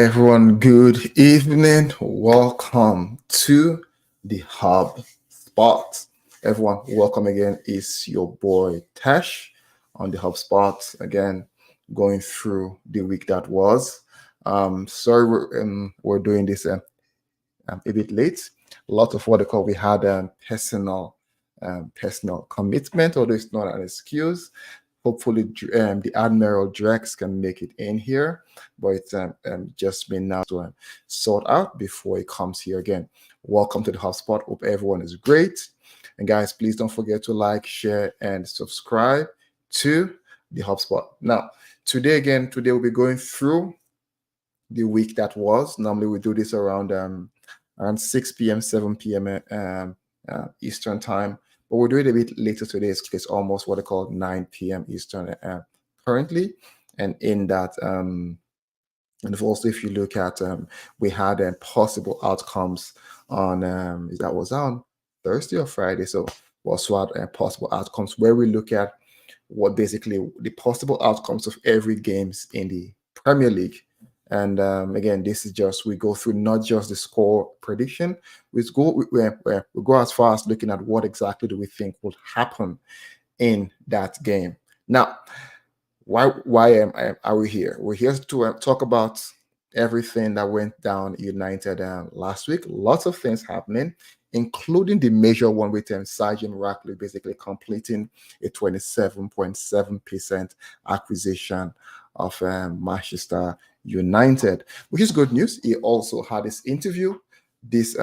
everyone, good evening. Welcome to the Hub Spot. Everyone, welcome again. It's your boy Tash on the Hub Spot. Again, going through the week that was. Sorry, we're doing this a bit late. A lot of what they call we had personal commitment, although it's not an excuse. Hopefully, the Admiral Drex can make it in here, but it's just been now to sort out before he comes here again. Welcome to the hotspot. Hope everyone is great. And guys, please don't forget to like, share, and subscribe to the HubSpot. Now, today we'll be going through the week that was. Normally, we do this around 6 p.m., 7 p.m. Eastern time. But we'll do it a bit later today. It's almost what they call 9 p.m. Eastern currently. And in that, and also if you look at, we had possible outcomes on, that was on Thursday or Friday. So we also had possible outcomes where we look at what basically the possible outcomes of every games in the Premier League. And again, this is just, we go through not just the score prediction, we go as far as looking at what exactly do we think will happen in that game. Now, why are we here? We're here to talk about everything that went down United last week. Lots of things happening, including the major one with Sergeant Ratcliffe basically completing a 27.7% acquisition of Manchester United, which is good news. He also had his interview this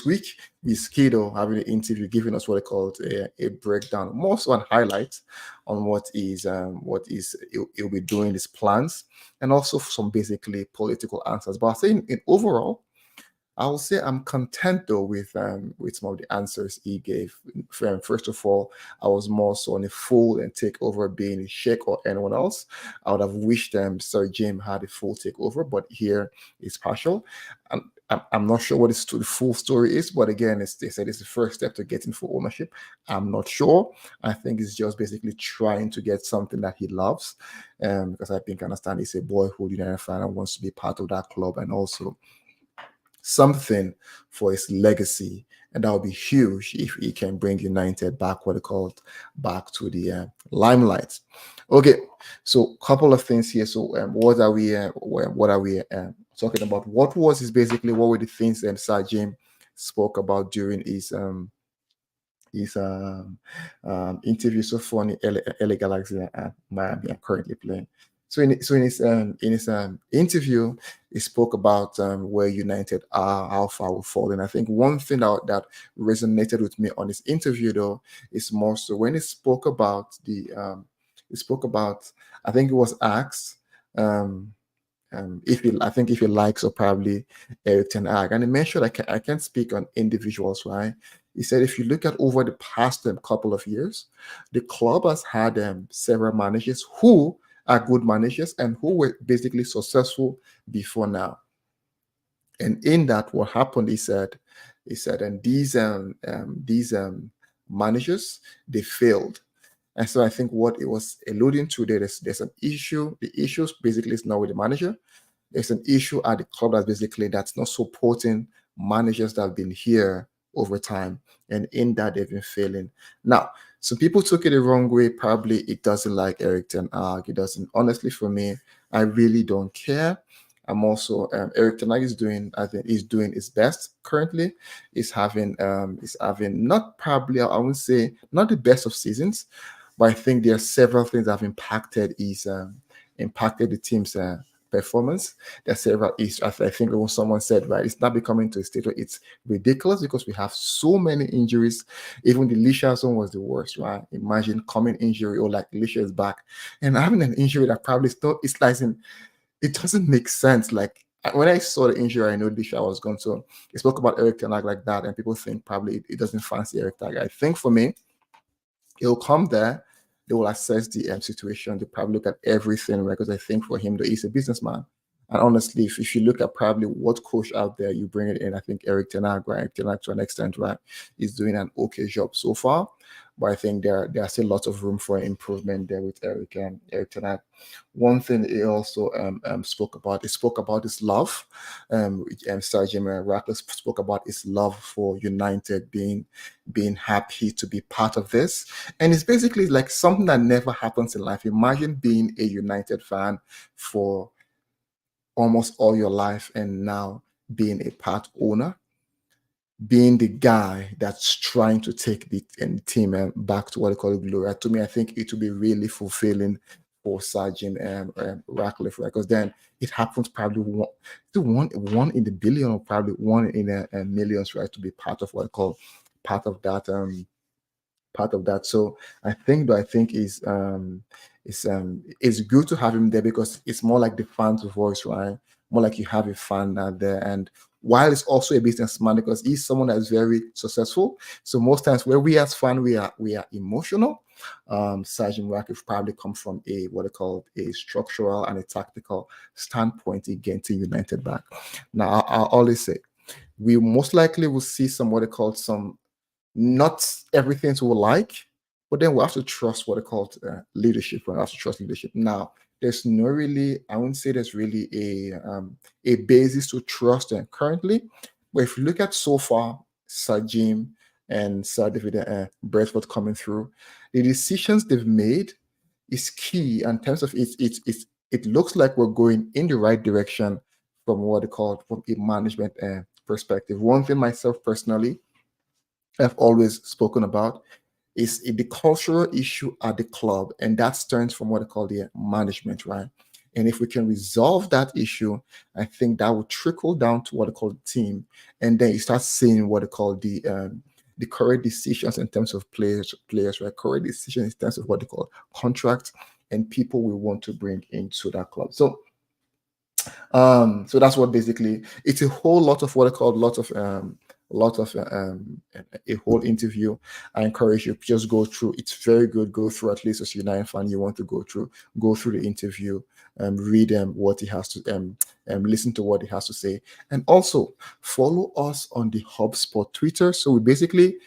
week with Skido, having an interview, giving us what they called a breakdown, more so on highlights on what he'll be doing, his plans, and also some basically political answers. But I think in overall, I will say I'm content though with some of the answers he gave. First of all, I was more so on a full and takeover being Sheikh or anyone else. I would have wished Sir Jim had a full takeover, but here it's partial. I'm not sure what the full story is, but again, they said it's the first step to getting full ownership. I'm not sure. I think it's just basically trying to get something that he loves, because I think I understand he's a boyhood United fan and wants to be part of that club, and also something for his legacy, and that would be huge if he can bring United back, what they call it, back to the limelight. Okay, so a couple of things here. So what are we talking about? What were the things that Sir Jim spoke about during his interview so far in LA Galaxy and Miami are currently playing. So in his interview, he spoke about where United are, how far we've fallen. I think one thing that resonated with me on his interview though is more so when he spoke about I think it was asked if he likes or probably Eric Ten Hag, and he mentioned I can't speak on individuals, right? He said if you look at over the past couple of years, the club has had several managers who are good managers and who were basically successful before now. And in that, what happened, he said, and these managers, they failed. And so I think what it was alluding to there is there's an issue. The issue basically is not with the manager. There's an issue at the club that's not supporting managers that have been here over time. And in that, they've been failing. Now, some people took it the wrong way. Probably it doesn't like Eric Ten Hag. It doesn't. Honestly, for me, I really don't care. I'm also Eric Ten Hag he's doing his best currently. He's having not probably, I wouldn't say not the best of seasons, but I think there are several things that have impacted the team's performance. There are several issues. I think when someone said, right, it's not becoming to a state where it's ridiculous because we have so many injuries. Even the Lisha one was the worst, right? Imagine coming injury or like Lisha is back and having an injury that probably still is like it doesn't make sense. Like when I saw the injury, I know Lisha was gone. So he spoke about Eric Ten Hag like that, and people think probably it doesn't fancy Eric Ten Hag. I think for me, he'll come there. They will assess the situation. They probably look at everything, right? Because I think for him, he's a businessman. And honestly, if you look at probably what coach out there you bring it in, I think Eric Ten Hag, right? Eric Ten Hag to an extent, right, is doing an okay job so far. But I think there are still lots of room for improvement there with Eric Ten Hag. One thing he also spoke about, he spoke about his love. Sir Jim Ratcliffe spoke about his love for United, being happy to be part of this. And it's basically like something that never happens in life. Imagine being a United fan for almost all your life and now being a part owner, being the guy that's trying to take the team back to what they call glory. To me, I think it will be really fulfilling for Sir Jim Ratcliffe, right? Because then it happens probably one in the billion or probably one in a millions, right? To be part of what I call part of that So I think it's good to have him there because it's more like the fan's voice, right? More like you have a fan out there. And while it's also a businessman because he's someone that's very successful. So most times where we as fans we are emotional. Sergeant Ratcliffe probably come from a what they call a structural and a tactical standpoint against United back. Now I always say we most likely will see some what they call some not everything we like, but then we have to trust what they call leadership. We have to trust leadership. Now, there's no really, I wouldn't say there's really a basis to trust them currently. But if you look at so far, Sir Jim and Sir David Bradford coming through, the decisions they've made is key in terms of it looks like we're going in the right direction from what they call from a management perspective. One thing myself personally I've always spoken about is the cultural issue at the club, and that stems from what I call the management, right? And if we can resolve that issue, I think that will trickle down to what I call the team, and then you start seeing what I call the correct decisions in terms of players, right? Correct decisions in terms of what they call contracts and people we want to bring into that club. So that's what basically it's a whole lot of what I call a whole interview. I encourage you just go through. It's very good. Go through at least as a United fan you want to go through the interview, read what he has to listen to what he has to say, and also follow us on the HubSpot Twitter. So we due to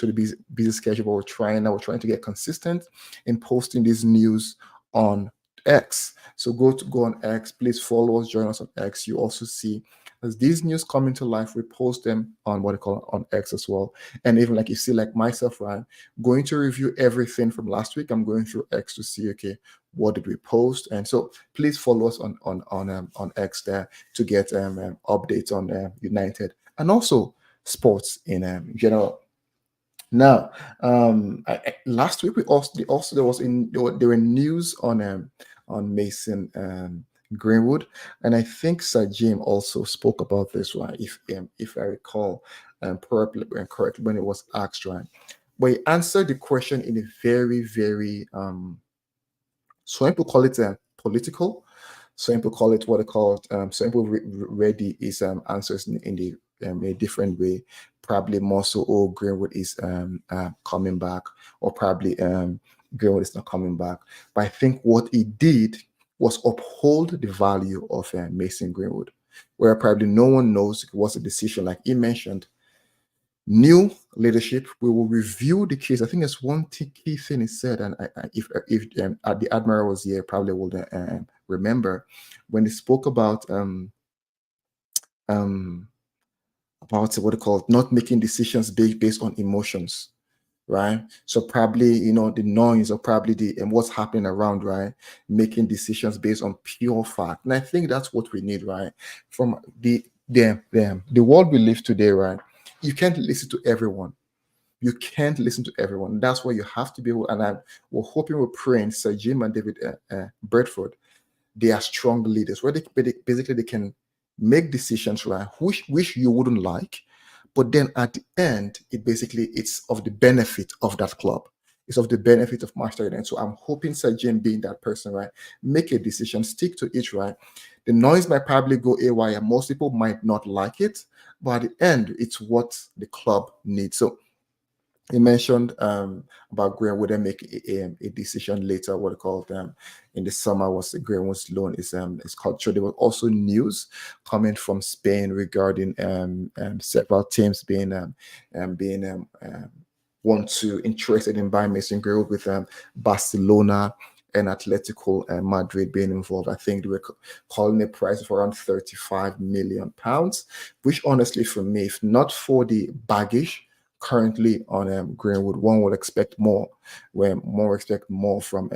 the busy schedule, but we're trying to get consistent in posting these news on X. So go on X, please follow us, join us on X. You also see as these news come into life, we post them on what I call on X as well. And even like you see, like myself, Ryan, going to review everything from last week. I'm going through X to see, okay, what did we post? And so please follow us on X there to get updates on United and also sports in general. Now, last week there were news on Mason Greenwood, and I think Sir Jim also spoke about this, right? If I recall correctly when it was asked, right? But he answered the question in a very very some people call it political, some people call it what they call some people read his answers in the a different way, probably more so, oh, Greenwood is coming back, or probably Greenwood is not coming back. But I think what he did was uphold the value of Mason Greenwood, where probably no one knows what's the decision. Like he mentioned, new leadership. We will review the case. I think that's one key thing he said, and if the admiral was here, probably would remember when he spoke about what they call it, not making decisions based on emotions, right? So probably the noise or probably the and what's happening around, right? Making decisions based on pure fact, and I think that's what we need, right? From the world we live today, right? You can't listen to everyone. You can't listen to everyone. That's why you have to be able. And we're hoping, we're praying, Sir Jim and David Bradford, they are strong leaders where basically they can make decisions, right, which you wouldn't like, but then at the end it's of the benefit of that club, it's of the benefit of Manchester United. So I'm hoping Sir Jim being that person, right, make a decision, stick to it, right? The noise might probably go AY, most people might not like it, but at the end it's what the club needs. So He mentioned about Greenwood and make a decision later. What they called in the summer was the Greenwood's loan is culture. There was also news coming from Spain regarding several teams being want to interested in buying Mason Greenwood, with Barcelona and Atletico Madrid being involved. I think they were calling a price of around 35 million pounds, which honestly, for me, if not for the baggage currently on Greenwood, one would expect more, where more expect more from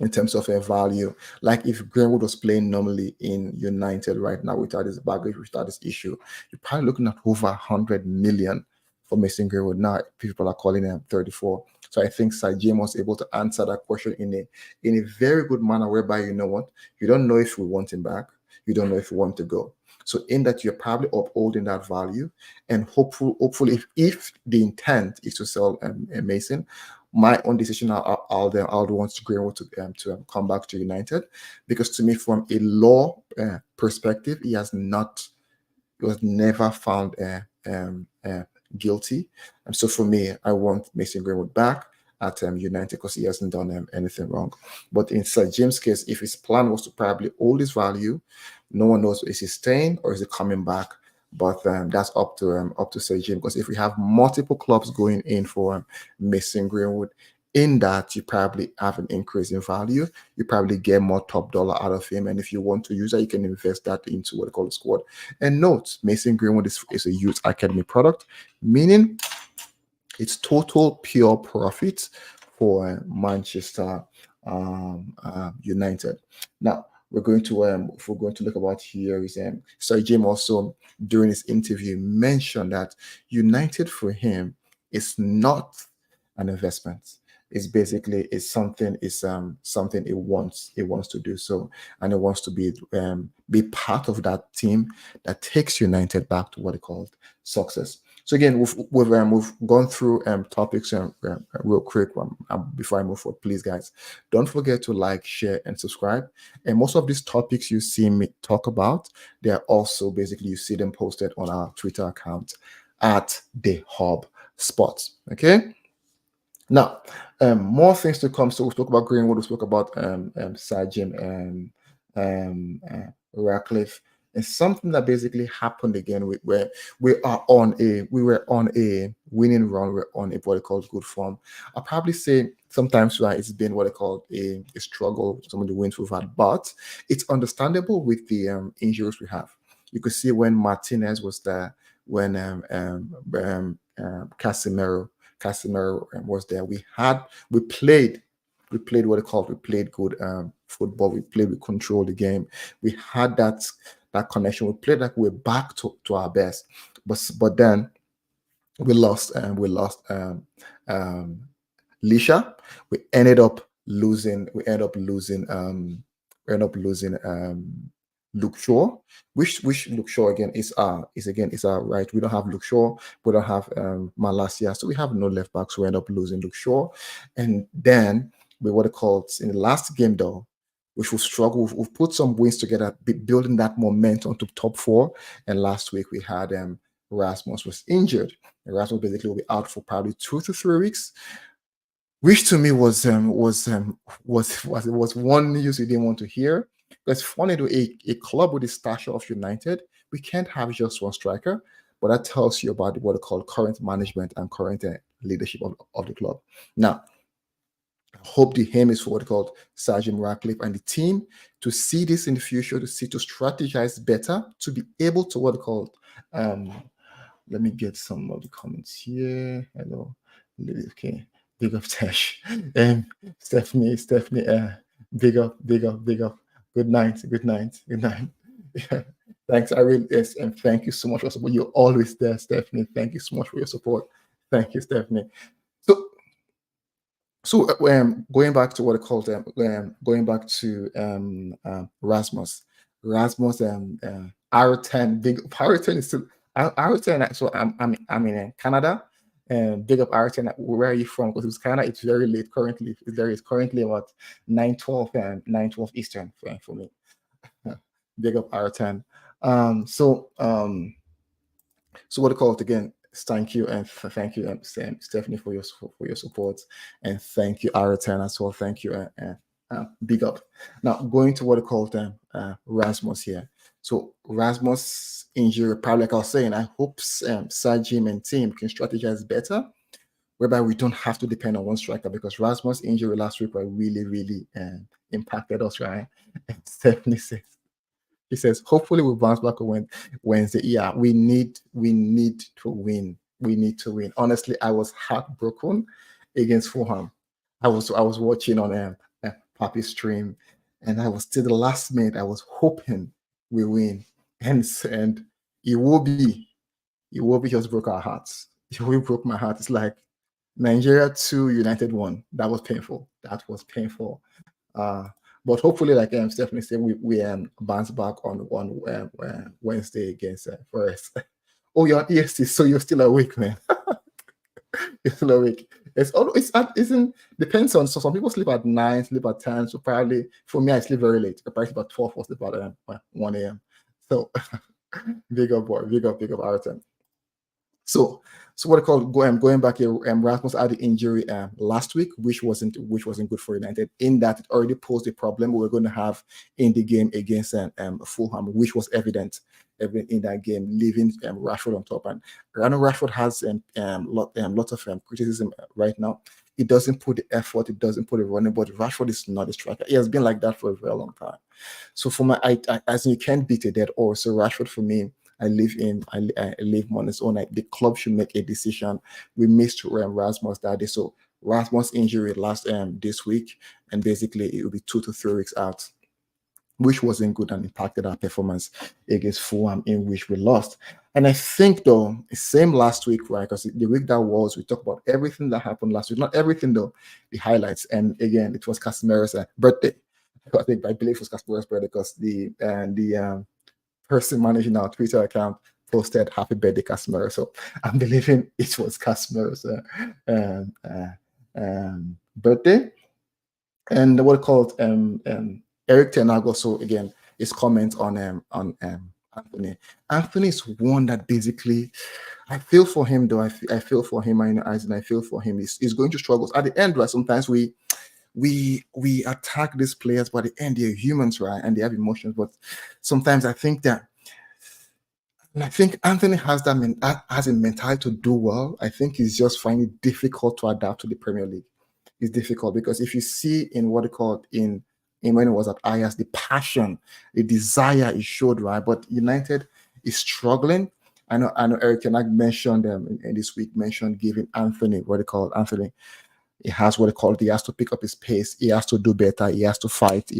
in terms of a value. Like if Greenwood was playing normally in United right now without his baggage, without this issue, you're probably looking at over 100 million for Mason Greenwood. Now people are calling him 34. So I think Sir Jim was able to answer that question in a very good manner, whereby, you know what, you don't know if we want him back, you don't know if you want to go. So in that, you're probably upholding that value, and hopefully, if the intent is to sell Mason, my own decision, I'll want to Greenwood to come back to United, because to me, from a law perspective, he was never found guilty, and so for me, I want Mason Greenwood back at United, because he hasn't done anything wrong. But in Sir James' case, if his plan was to probably hold his value, no one knows, is he staying or is he coming back? But that's up to Sir Jim, because if we have multiple clubs going in for Mason Greenwood, in that you probably have an increase in value, you probably get more top dollar out of him, and if you want to use that, you can invest that into what they call a squad. And note, Mason Greenwood is a youth academy product, meaning it's total pure profit for Manchester United. Now we're going to if we're going to look about here is Sir Jim also during his interview mentioned that United for him is not an investment. It's basically something it wants to do so, and it wants to be part of that team that takes United back to what they called success. So again, we've gone through topics real quick before I move forward. Please, guys, don't forget to like, share, and subscribe. And most of these topics you see me talk about, they are also basically, you see them posted on our Twitter account at the Hub Sports. Okay. Now, more things to come. So we spoke about Greenwood. We spoke about Sir Jim and Ratcliffe. And something that basically happened again, where we were on a winning run. We're on a what they call good form. I'll probably say sometimes it's been what they call a struggle. Some of the wins we've had, but it's understandable with the injuries we have. You could see when Martinez was there, when Casemiro was there. We played we played good football. We controlled the game. We had that connection. We played like we're back to our best. But then we lost Lisha. We ended up losing Luke Shaw, which Luke Shaw again is our right. We don't have Luke Shaw, we don't have Malasia, so we have no left back, so we end up losing Luke Shaw. And then we what it called in the last game though, which will struggle. We've put some wins together, building that momentum to top four. And last week we had Rasmus was injured. And Rasmus basically will be out for probably 2 to 3 weeks, which to me was one news we didn't want to hear. It's funny to a club with the stature of United, we can't have just one striker, but that tells you about what they call current management and current leadership of the club. Now, I hope the aim is for what they called Sir Jim Ratcliffe and the team to see this in the future, to strategize better, to be able to what they called let me get some of the comments here. Hello. Okay. Big up Tash. Stephanie, big up, big up, big up. Good night, good night, good night. Yeah. Thanks. I really, yes, and thank you so much for support. You're always there, Stephanie. Thank you so much for your support. Thank you, Stephanie. So going back to what I called going back to Rasmus. Rasmus R10 big R10 is still R10. So I'm in Canada, and big up R10. Where are you from? Because it's Canada. It's very late currently. It's currently about 9:12 and 9:12 Eastern for me. Big up R10. So what I call it again. Thank you, and thank you, Stephanie, for your support, and thank you, Araten, as well. Thank you, big up. Now going to what I call them, Rasmus here. So Rasmus injury, probably like I was saying, I hope Sajim and team can strategize better, whereby we don't have to depend on one striker, because Rasmus injury last week were really impacted us, right? And Stephanie says, he says, hopefully we'll bounce back on Wednesday. Yeah, we need to win. We need to win. Honestly, I was heartbroken against Fulham. I was watching on Papi's stream, and I was still the last minute. I was hoping we win, and Iwobi just broke our hearts. Iwobi broke my heart. It's like Nigeria 2, United 1. That was painful. That was painful. But hopefully, like Stephanie said, we bounce back on Wednesday against Forest. Oh, you're on EST, so you're still awake, man. You're still awake. Isn't depends on, so some people sleep at 9, sleep at 10. So probably for me, I sleep very late. I probably sleep at 12 or sleep at 1 a.m. So big up, boy, big up our time. So what I call going back here, Rasmus had the injury last week, which wasn't good for United, in that it already posed a problem we were going to have in the game against Fulham, which was evident in that game, leaving Rashford on top. And I know Rashford has lots of criticism right now. He doesn't put the effort, he doesn't put the running, but Rashford is not a striker. He has been like that for a very long time. So for my, as you can't beat a dead horse. So Rashford for me, I live on his own. The club should make a decision. We missed Rasmus that day, so Rasmus injury last this week, and basically it will be 2 to 3 weeks out, which wasn't good and impacted our performance against Fulham, in which we lost. And I think though, same last week, right? Because the week that was, we talked about everything that happened last week. Not everything though, the highlights. And again, it was Casemiro's birthday. I believe it was Casemiro's birthday, because the person managing our Twitter account posted "Happy Birthday, Casemiro." So I'm believing it was Casemiro's birthday. And what called Eric Ten Hag also, again, his comment on Anthony. Anthony is one that basically, I feel for him though. I feel for him, and I feel for him. He's going to struggle at the end, right? Sometimes we attack these players, but at the end they're humans, right? And they have emotions. But sometimes I think Anthony has has a mentality to do well. I think he's just finding it difficult to adapt to the Premier League. It's difficult because if you see in what they called in when it was at Ajax, the passion, the desire is showed, right? But United is struggling. I know Eric Ten Hag mentioned in this week giving Anthony what they call Anthony. He has what they call, he has to pick up his pace. He has to do better. He has to fight.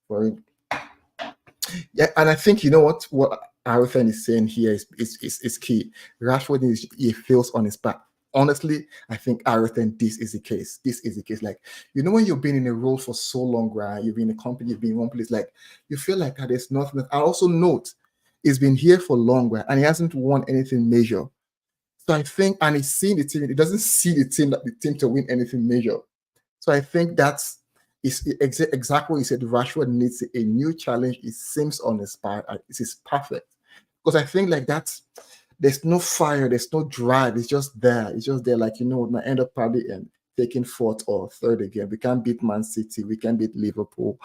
For it. Yeah, and I think you know what Arifan is saying here is key. Rashford he feels on his back. Honestly, I think Arifan, this is the case. This is the case. Like, you know, when you've been in a role for so long, right? You've been in a company, you've been in one place, like you feel like there's nothing. I also note he's been here for long, right? And he hasn't won anything major. So I think, and he's seeing the team, he doesn't see the team to win anything major. So I think that's exactly what he said. Rashford needs a new challenge. It seems uninspired. It is perfect. Because I think like there's no fire, there's no drive. It's just there. It's just there. Like, you know, I end up probably taking 4th or 3rd again. We can't beat Man City. We can't beat Liverpool.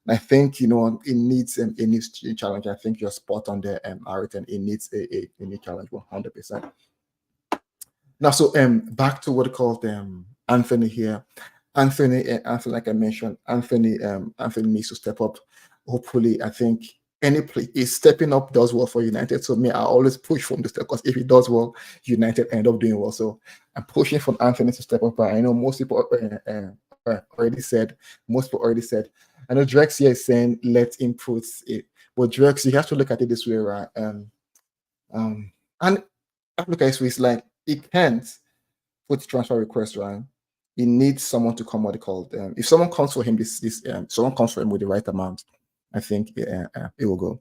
I think, you know, it needs a challenge. I think you're spot on there, Ariton. It needs a new challenge, 100%. Now, so back to what I called Anthony here. Anthony, like I mentioned, Anthony needs to step up. Hopefully, I think any play is stepping up does well for United. So me, I always push for him to step, because if he does well, United end up doing well. So I'm pushing for Anthony to step up. But I know most people already said. I know Drex here is saying let's improve it, but Drex, you have to look at it this way, right? And look at it, it's like he can't put transfer request, right? He needs someone to come, what they call if someone comes for him, someone comes for him with the right amount, I think it will go.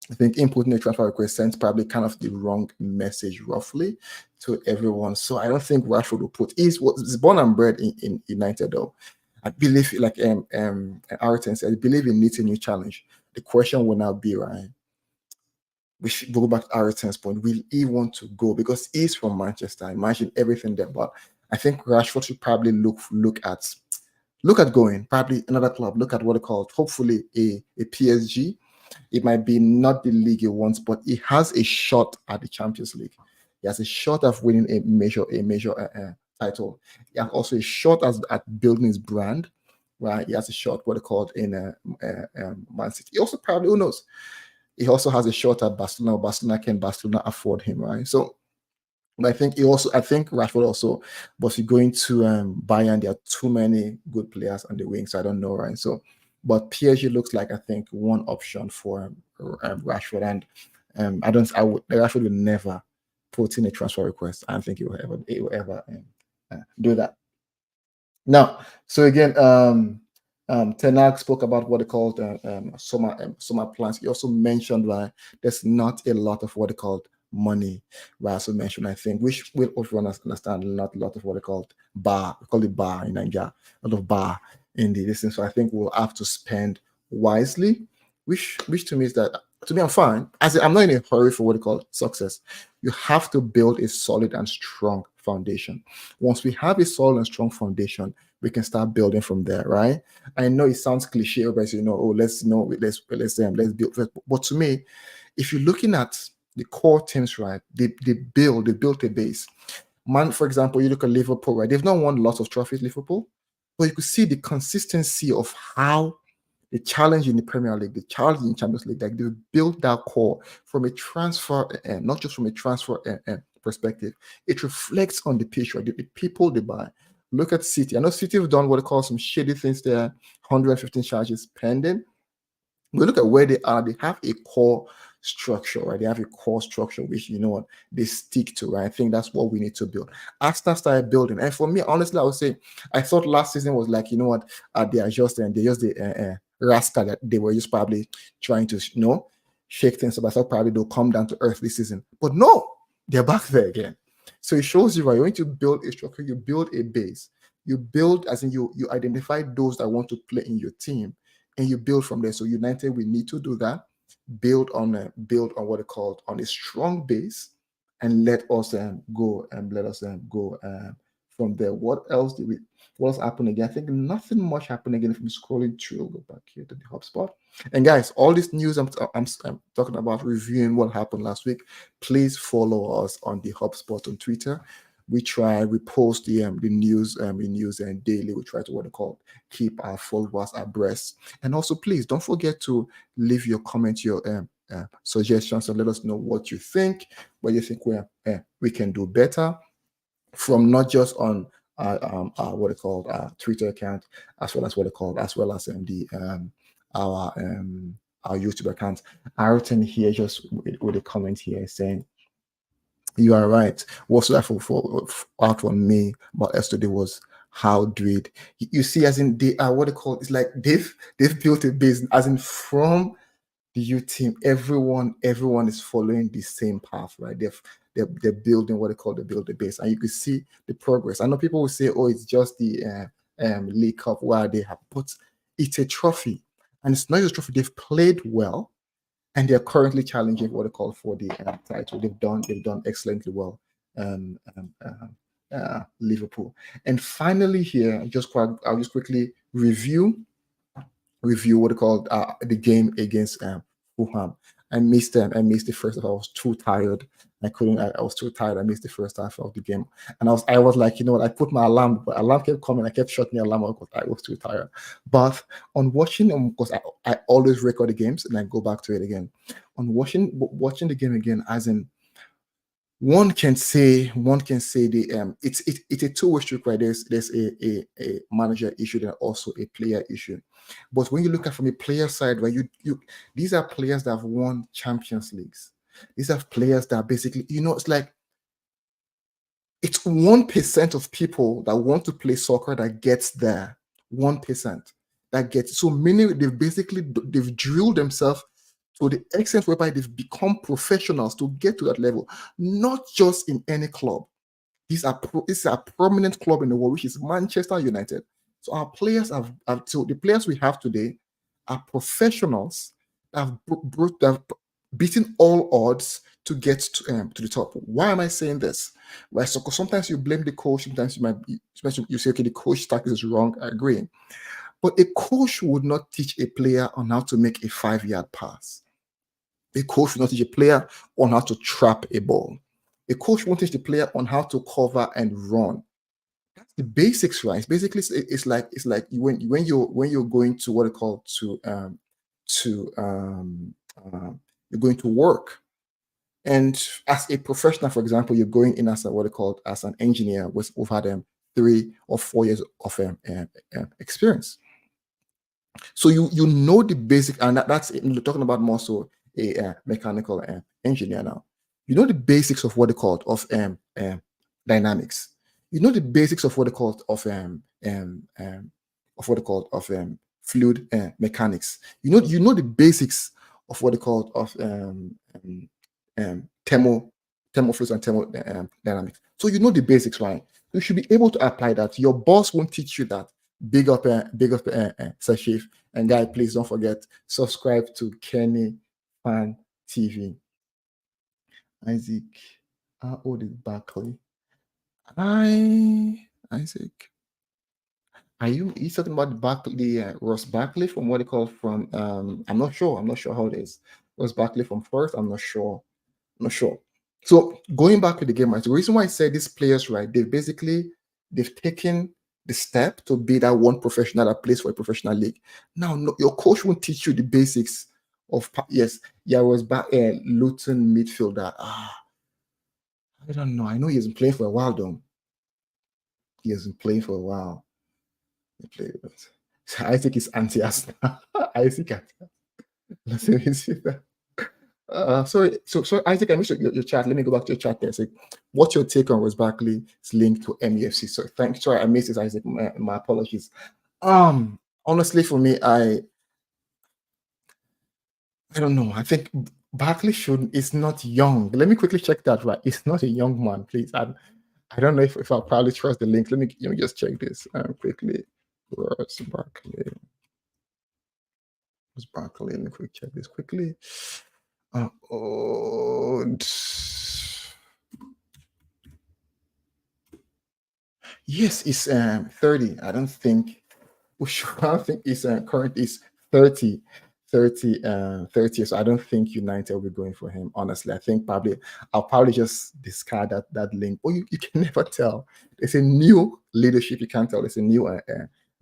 I think inputting a transfer request sends probably kind of the wrong message roughly to everyone. So I don't think Rashford will put. He's born and bred in United though. I believe, like Ariton said, I believe he needs a new challenge. The question will now be, right, we should go back to Ayrton's point. Will he want to go? Because he's from Manchester. Imagine everything there. But I think Rashford should probably look at going, probably another club, look at what they call it, hopefully a PSG. It might be not the league he wants, but he has a shot at the Champions League. He has a shot of winning a major title. He has also a shot at building his brand, right? He has a shot, what they call it, in Man City. He also probably, who knows? He also has a shot at Barcelona. Barcelona afford him, right? So but I think Rashford also, but he's going to Bayern. There are too many good players on the wing, so I don't know, right? So, but PSG looks like I think one option for Rashford, and Rashford will never put in a transfer request. I don't think he will ever do that. Now, so again, Ten Hag spoke about what they called summer plans. He also mentioned that there's not a lot of what they called money. Right, also mentioned, I think, which will also understand not a lot of what they called bar. We call it bar in Nigeria, a lot of bar in the distance. So I think we'll have to spend wisely, which to me is that to me I'm fine. I'm not in a hurry for what they call success. You have to build a solid and strong foundation. Once we have a solid and strong foundation, we can start building from there, right? I know it sounds cliche, but let's build. But to me, if you're looking at the core teams, right, they built a base. Man, for example, you look at Liverpool, right? They've not won lots of trophies, Liverpool, but you could see the consistency of how the challenge in the Premier League, the challenge in Champions League, like they built that core from a transfer, not just from a transfer perspective. It reflects on the pitch, right? The people they buy. Look at City. I know City have done what they call some shady things there, 115 charges pending. We look at where they are. They have a core structure, right? They have a core structure which they stick to, right? I think that's what we need to build. Arsenal started building, and for me, honestly, I would say I thought last season was like, they are just the rascal that they were just probably trying to shake things up. I thought probably they'll come down to earth this season, but no, they're back there again. So it shows you, right? You need to build a structure, you build a base, you build as in you identify those that want to play in your team, and you build from there. So United, we need to do that. Build on what they called on a strong base, and let us go from there. What else happened again? I think nothing much happened again. If I'm scrolling through, go back here to the HubSpot. And guys, all this news I'm talking about, reviewing what happened last week, please follow us on the HubSpot on Twitter. We post the news and daily. We try to what they call keep our followers abreast. And also, please don't forget to leave your comments, your suggestions, and let us know what you think, what you think we can do better, from not just on what they call Twitter account, as well as our YouTube account. Ayrton here just with a comment here saying, you are right. What's that out for me about yesterday was how Dreid. You see, as in they are what they call, it's like they've built a base, as in from the youth team, everyone is following the same path, right? They're building what they call the build the base, and you can see the progress. I know people will say, oh, it's just the League Cup where they have, but it's a trophy, and it's not just a trophy. They've played well, and they're currently challenging what they call for the title. They've done excellently well, Liverpool. And finally, here, I'll just quickly review what they called the game against Fulham. I missed the first half. I was too tired. I was too tired. I missed the first half of the game, and I was like, I put my alarm, but alarm kept coming. I kept shutting the alarm off because I was too tired. But on watching, because I always record the games and then go back to it again. On watching the game again, as in one can say the it's a two-way street, right? There's a manager issue and also a player issue. But when you look at from a player side, where you these are players that have won Champions Leagues. These are players that basically, it's like it's 1% of people that want to play soccer that gets there. 1% that gets, so many they've drilled themselves to the extent whereby they've become professionals to get to that level, not just in any club. This is a prominent club in the world, which is Manchester United. So our players so the players we have today are professionals that have beating all odds to get to the top. Why am I saying this? Right, so because sometimes you blame the coach, sometimes you might be, sometimes you say, okay, the coach tactics is wrong. I agree, but a coach would not teach a player on how to make a 5-yard pass. A coach will not teach a player on how to trap a ball. A coach won't teach the player on how to cover and run. That's the basics, right? Basically, it's like when you're going to what they call to you're going to work. And as a professional, for example, you're going in as a what they call as an engineer who've had 3 or 4 years of experience. So you know the basic, and that's talking about more so a mechanical engineer now. You know the basics of what they call dynamics. You know the basics of what they call of what they call fluid mechanics. You know the basics of what they call thermofluids and thermodynamics. So you know the basics, right? You should be able to apply that. Your boss won't teach you that. Big up, Sir Chief. And guy, please don't forget, subscribe to Kenny Fan TV. Isaac, how old is Barkley? Isaac. Are he's talking about Ross Barkley from what they call from I'm not sure. I'm not sure how it is. Ross Barkley from first. I'm not sure. I'm not sure. So going back to the game, right? The reason why I say these players, right, they've taken the step to be that one professional that plays for a professional league. Now, no, your coach won't teach you the basics of yes, yeah, was back Luton midfielder. I don't know. I know he hasn't played for a while though. He hasn't played for a while. He played with I think it's anti-Arsenal. I think let's see that. So Isaac, I missed your chat. Let me go back to your chat there. So, what's your take on Ross Barkley's link to MUFC? So, thanks. Sorry, I missed it, Isaac. My apologies. Honestly, for me, I don't know. I think Barkley is not young. Let me quickly check that. Right, it's not a young man. Please, I don't know if I'll probably trust the link. Let me just check this quickly. Ross Barkley. Ross Barkley. Let me quickly check this quickly. Yes, it's 30. I don't think his current is 30. 30, so I don't think United will be going for him. Honestly, I think I'll probably just discard that link. Or you can never tell. It's a new leadership. You can't tell. It's a new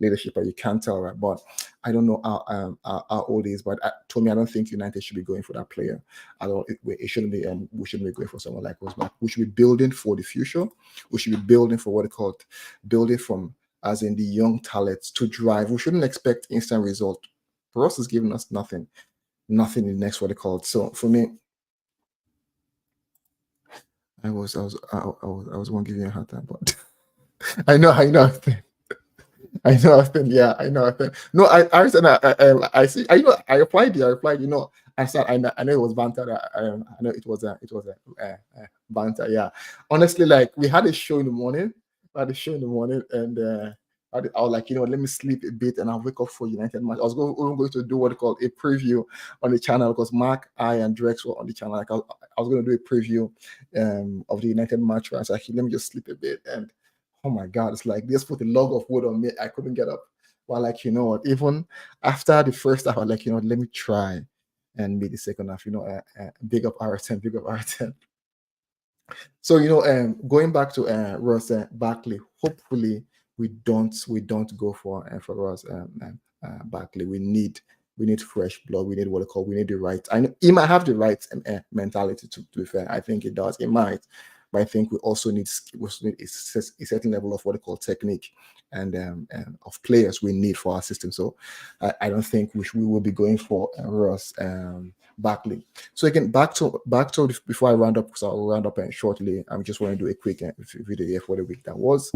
leadership, but you can't tell, right? But I don't know how old he is. But to me, I don't think United should be going for that player at all. It shouldn't be. We shouldn't be going for someone like Rosberg. We should be building for the future. We should be building for what they call building from, as in the young talents to drive. We shouldn't expect instant result. Ross is giving us nothing in the next what they call it. So for me, I was one giving you a hard time, but I know. I know. Yeah, I know. No, I see. I replied. I said, I know it was banter. I know it was a banter. Yeah. Honestly, like we had a show in the morning. And I was like, let me sleep a bit and I'll wake up for United match. I was going to do what they call a preview on the channel because Mark, I, and Drex were on the channel. Like I was going to do a preview of the United match. Right? So actually, let me just sleep a bit. And oh my God, it's like they just put a log of wood on me. I couldn't get up. Well, like, what, even after the first half, I was like, let me try and be the second half, big up R10, big up R10. So, going back to Ross Barkley, hopefully we don't go for Ross Barkley. We need fresh blood. We need the right. I know he might have the right mentality to be fair. I think it does. It might. But I think we also need a certain level of what they call technique and of players we need for our system. So I don't think we will be going for Ross Barkley. So again, back to before I round up, because I'll round up shortly. I just want to do a quick video here for the week that was.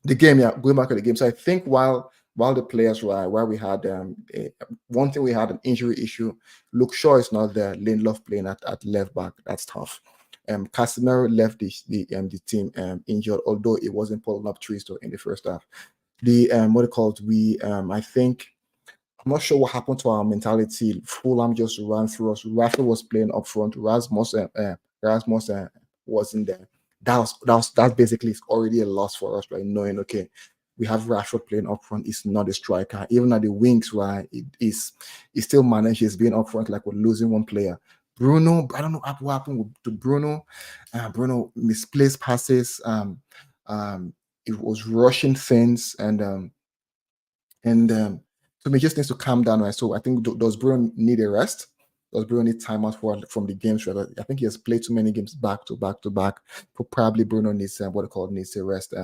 The game, going back to the game. So I think while the players were, while we had one thing, we had an injury issue. Luke Shaw is not there. Lindelof playing at left back. That's tough. Casemiro left the team injured, although it wasn't pulling up trees in the first half. The what it called, I think I'm not sure what happened to our mentality. Fulham just ran through us. Rashford was playing up front. Rasmus wasn't there. That's basically already a loss for us, right? Knowing, okay, we have Rashford playing up front. He's not a striker. Even at the wings, right? He still manages being up front like we're losing one player. Bruno, I don't know what happened to Bruno. Bruno misplaced passes. It was rushing things, and so he just needs to calm down, right? So I think does Bruno need a rest? Does Bruno need time out from the games? Right? I think he has played too many games back to back to back. But probably Bruno needs what they call needs a rest,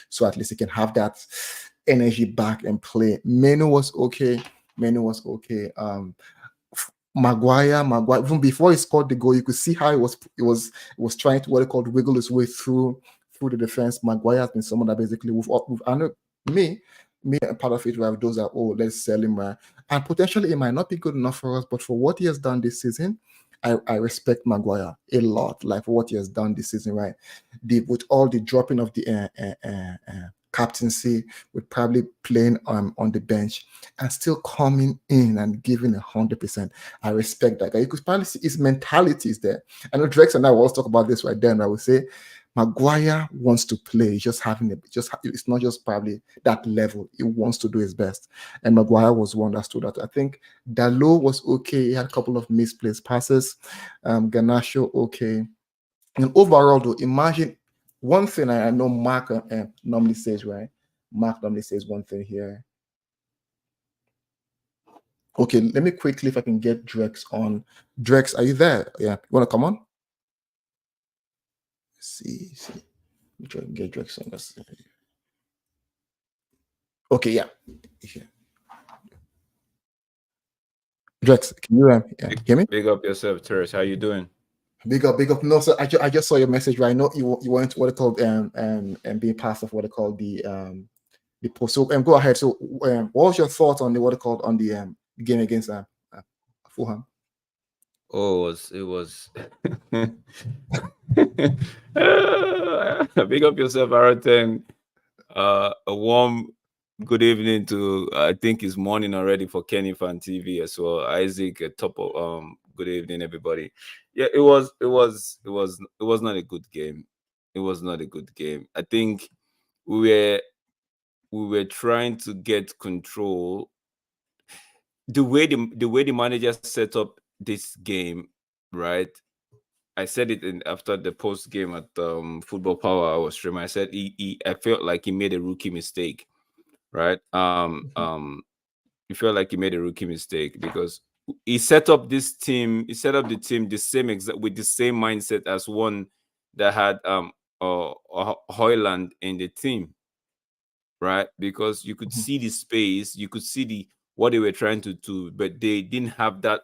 so at least he can have that energy back and play. Meno was okay. Meno was okay. Maguire, even before he scored the goal, you could see how he was trying to what they called wiggle his way through the defense. Maguire has been someone that basically I know me a part of it where those are, oh, let's sell him, right? And potentially it might not be good enough for us, but for what he has done this season, I respect Maguire a lot, like for what he has done this season, right? With all the dropping of the captaincy, with probably playing on the bench and still coming in and giving 100%. I respect that guy. You could probably see his mentality is there. I know Drex and I will also talk about this right then. I would say Maguire wants to play. He's just having it's not just probably that level. He wants to do his best. And Maguire was one that stood out. I think Dalot was okay. He had a couple of misplaced passes. Garnacho, okay. And overall, though, imagine one thing I know Mark normally says, right? Mark normally says one thing here. Okay, let me quickly, if I can get Drex on. Drex, are you there? Yeah, you want to come on? Let's see. Let me try and get Drex on. Okay, yeah. Drex, can you hear me? Big up yourself, Terrence. How you doing? Big up, big up. No, so I just saw your message, right? I know you want what they call and being part of what they call the post. So go ahead. So what was your thoughts on what they called on the game against Fulham? Oh, it was. Big up yourself, Araten. A warm good evening to I think it's morning already for Kenny Fan TV as well. Isaac, a top of good evening everybody. Yeah, it was not a good game. It was not a good game. I think we were we were trying to get control. The way the manager set up this game, right? I said it after the post game at Football Power I was streaming. I said I felt like he made a rookie mistake, right? He felt like he made a rookie mistake because he set up this team. He set up the team the same exact with the same mindset as one that had Hoyland in the team, right? Because you could see the space, you could see the what they were trying to do, but they didn't have that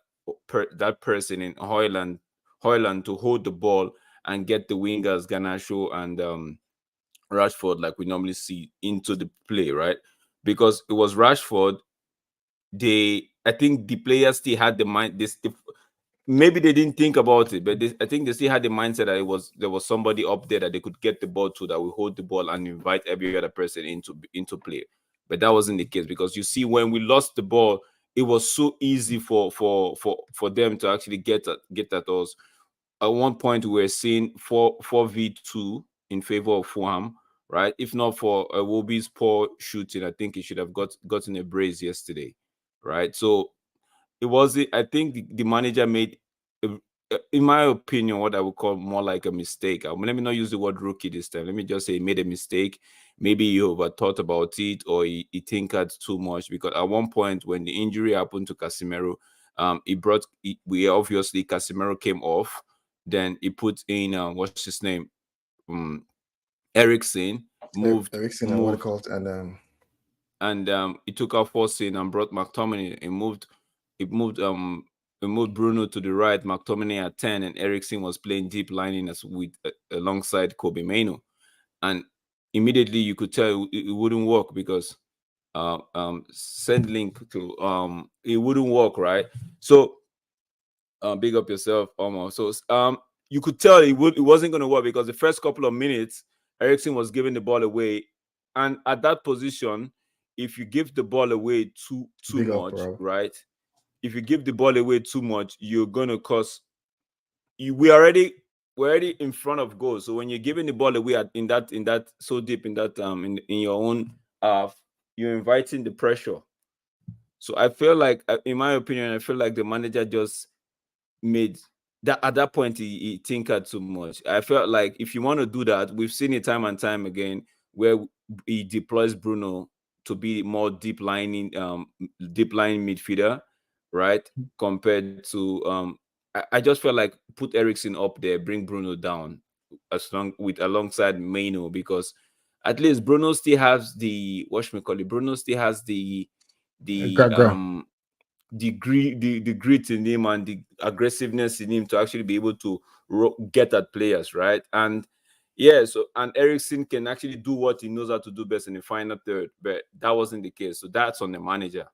person in Hoyland to hold the ball and get the wingers Garnacho and Rashford like we normally see into the play, right? Because it was Rashford. I think the players still had the mind. Maybe they didn't think about it, but I think they still had the mindset that there was somebody up there that they could get the ball to, that will hold the ball and invite every other person into play. But that wasn't the case, because you see when we lost the ball, it was so easy for them to actually get at us. At one point, we were seeing 4v2 in favor of Fulham, right? If not for Iwobi's poor shooting, I think he should have gotten a brace yesterday, right? So I think the manager made, in my opinion, what I would call more like a mistake. Let me not use the word rookie this time. Let me just say he made a mistake. Maybe he overthought about it, or he tinkered too much, because at one point when the injury happened to Casemiro, obviously Casemiro came off. Then he put in what's his name, Eriksen, Eriksen and what it called and he took out Fosun and brought McTominay. It moved Bruno to the right, McTominay at 10, and Eriksen was playing deep lining alongside Kobe Mainoo. And immediately you could tell it wouldn't work, because send link to it wouldn't work, right? So big up yourself, almost. So you could tell it wasn't going to work, because the first couple of minutes Eriksen was giving the ball away, and at that position if you give the ball away too Big up, much, bro. right? If you give the ball away too much, you're gonna cause we're already in front of goal. So when you're giving the ball away in that so deep in that in your own you're inviting the pressure. So I feel like, in my opinion, I feel like the manager just made that at that point he tinkered too much. I felt like if you want to do that, we've seen it time and time again where he deploys Bruno to be more deep line midfielder, right? Compared to I just felt like put Ericsson up there, bring Bruno down alongside Maino, because at least Bruno still has the Bruno still has the the Gra. um the grit in him and the aggressiveness in him to actually be able to get at players, right? And yeah, so and Ericsson can actually do what he knows how to do best in the final third, but that wasn't the case. So that's on the manager.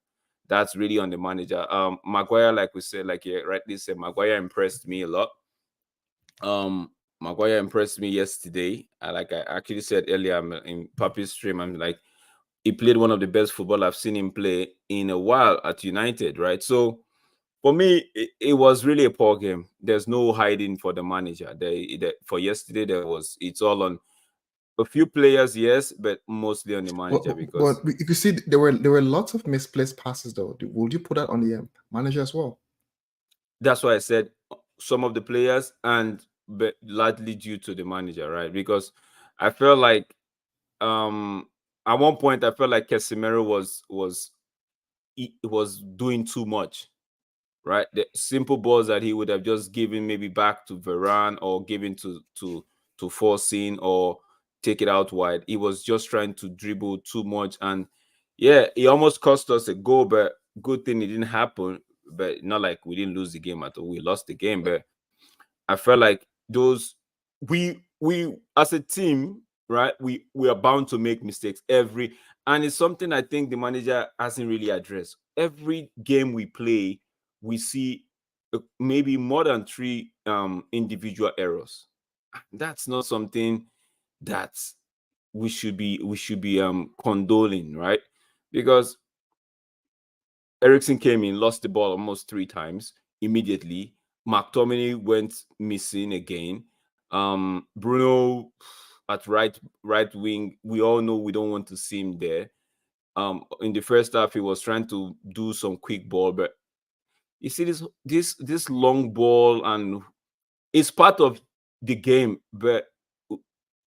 That's really on the manager. Maguire, like we said, like you rightly said, Maguire impressed me a lot. Maguire impressed me yesterday. Like I actually said earlier in Papi's stream, I'm like, he played one of the best football I've seen him play in a while at United, right? So for me, it was really a poor game. There's no hiding for the manager. For yesterday, it's all on a few players, yes, but mostly on the manager, But because if you see, there were lots of misplaced passes though. Would you put that on the manager as well? that's why I said some of the players, and but largely due to the manager, right? Because I felt like at one point I felt like Casemiro was doing too much, right? The simple balls that he would have just given maybe back to Varane or given to Forcing or take it out wide. He was just trying to dribble too much, and yeah, he almost cost us a goal. But good thing it didn't happen. But not like we didn't lose the game at all. We lost the game, but I felt like we as a team, right? We are bound to make mistakes and it's something I think the manager hasn't really addressed. Every game we play, we see maybe more than 3 individual errors. That's not something that we should be condoling, right? Because Ericsson came in, lost the ball almost 3 times immediately. McTominay went missing again. Bruno at right wing, we all know we don't want to see him there. In the first half, he was trying to do some quick ball, but you see this long ball, and it's part of the game. But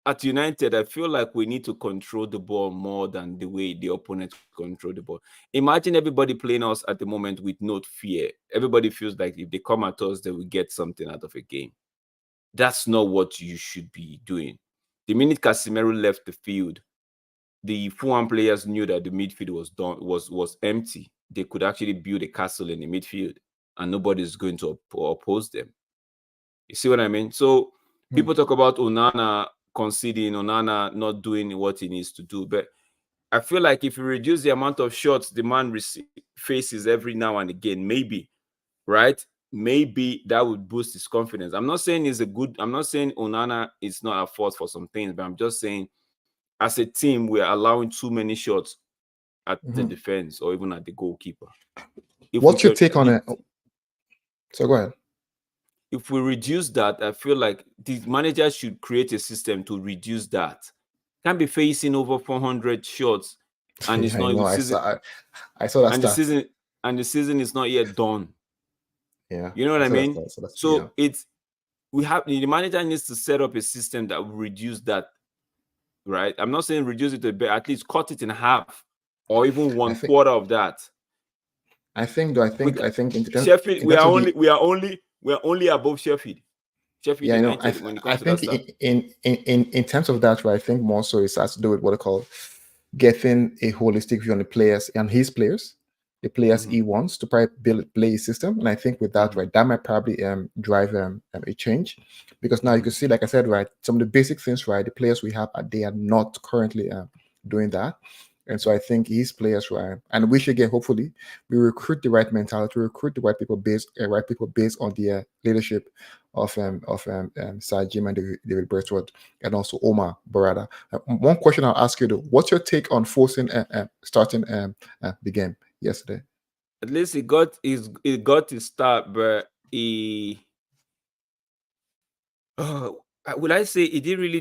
at United, I feel like we need to control the ball more than the way the opponent control the ball. Imagine everybody playing us at the moment with no fear. Everybody feels like if they come at us, they will get something out of a game. That's not what you should be doing. The minute Casemiro left the field, the Fulham players knew that the midfield was empty. They could actually build a castle in the midfield, and nobody's going to oppose them. You see what I mean? So people talk about Onana conceding, Onana not doing what he needs to do, but I feel like if you reduce the amount of shots the man faces every now and again, maybe, right? Maybe that would boost his confidence. I'm not saying Onana is not at fault for some things, but I'm just saying as a team, we're allowing too many shots at the defense or even at the goalkeeper. What's your take on it? So go ahead. If we reduce that, I feel like the manager should create a system to reduce that. Can't be facing over 400 shots, and it's I not know. even season. I saw that. And the season is not yet done. Yeah, you know what I mean. So the manager needs to set up a system that will reduce that. Right? I'm not saying reduce it a bit, at least cut it in half or even one quarter of that. I think Sheffield, we are only above Sheffield. Sheffield United when it comes to that stuff. In terms of that, right, I think more so it has to do with what I call getting a holistic view on the players and his players, the players he wants to play his system. And I think with that, right, that might probably drive a change, because now you can see, like I said, right, some of the basic things, right, the players we have, they are not currently doing that. And so I think his players, right, and we should hopefully, we recruit the right mentality, recruit the right people based on their leadership Sajim and David Bertwood, and also Omar Barada. One question I'll ask you though: what's your take on forcing starting the game yesterday? At least it got his start, but he will I say he didn't really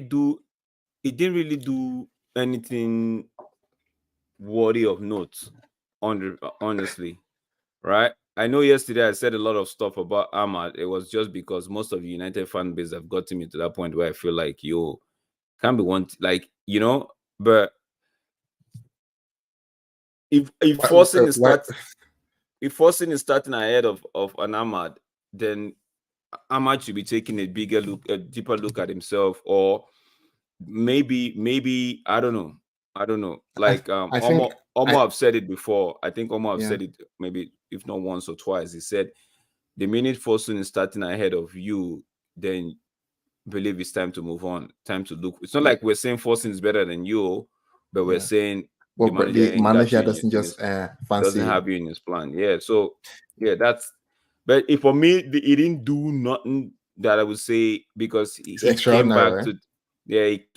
do anything worthy of note, honestly, right? I know yesterday I said a lot of stuff about Ahmad. It was just because most of the United fan base have gotten me to that point where I feel like, can't be one, like, but if forcing is starting ahead of an Ahmad, then Ahmad should be taking a deeper look at himself, or maybe I don't know. Like I think Omar have said it before. I think Omar have Yeah. said it maybe if not once or twice. He said the minute Fosun is starting ahead of you, then believe it's time to move on. Time to look. It's not like we're saying Fosun is better than you, but we're saying well, the manager the ain't got manager you doesn't just doesn't fancy. have you in his plan. Yeah. So yeah, that's. But if for me, he didn't do nothing that I would say, because he came extraordinary, back right?